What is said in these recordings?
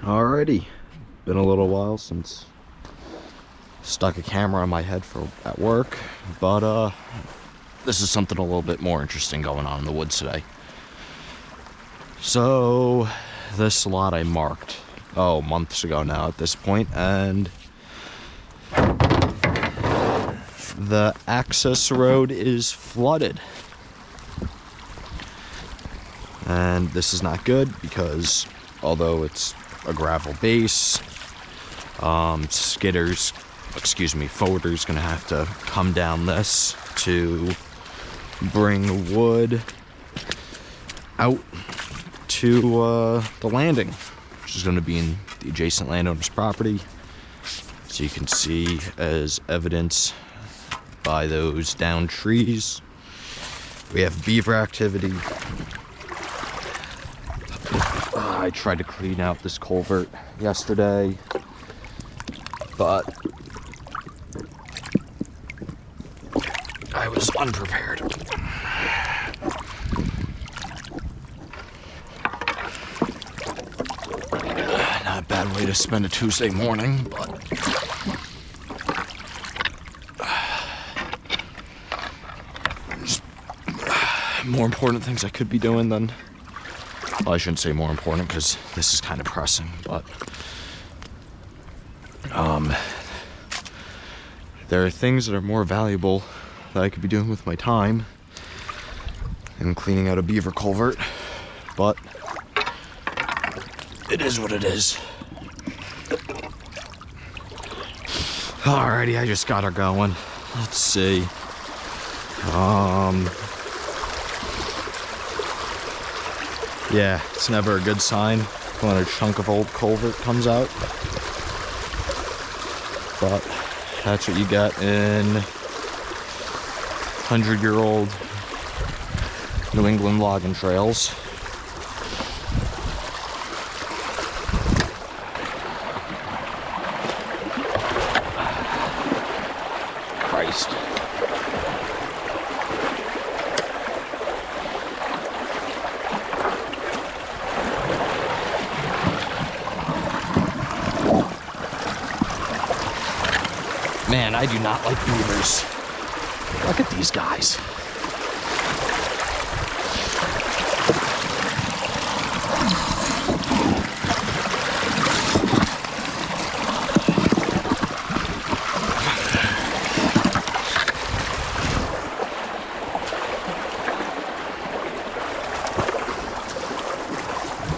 Alrighty, been a little while since stuck a camera on my head at work, but this is something a little bit more interesting going on in the woods today. So this lot I marked months ago now at this point, and the access road is flooded. And this is not good because although it's a gravel base, forwarder's gonna have to come down this to bring wood out to the landing, which is gonna be in the adjacent landowner's property. So you can see, as evidence by those downed trees, we have beaver activity. I tried to clean out this culvert yesterday, but I was unprepared. Not a bad way to spend a Tuesday morning, but there's more important things I could be doing than... Well, I shouldn't say more important because this is kind of pressing, but there are things that are more valuable that I could be doing with my time than cleaning out a beaver culvert, but it is what it is. Alrighty, I just got her going. Let's see. Yeah, it's never a good sign when a chunk of old culvert comes out. But that's what you get in 100-year-old New England logging trails. Christ. Man, I do not like beavers. Look at these guys.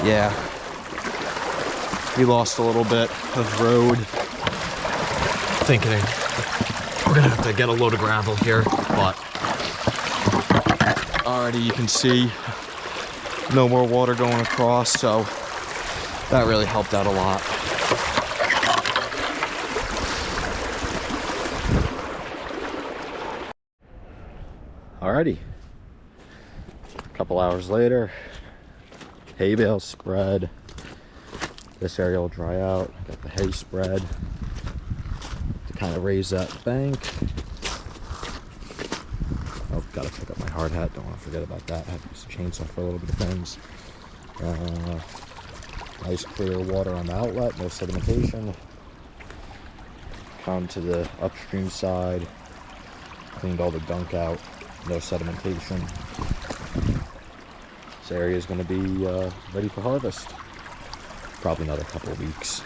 Yeah, we lost a little bit of road. Thinking we're gonna have to get a load of gravel here, but already you can see no more water going across, so that really helped out a lot. Alrighty, a couple hours later, hay bale spread. This area will dry out. Got the hay spread to kind of raise that bank. Oh, gotta pick up my hard hat. Don't want to forget about that. I have to use a chainsaw for a little bit of things. Nice clear water on the outlet, no sedimentation. Come to the upstream side, cleaned all the gunk out, no sedimentation. This area is going to be ready for harvest. Probably another couple of weeks.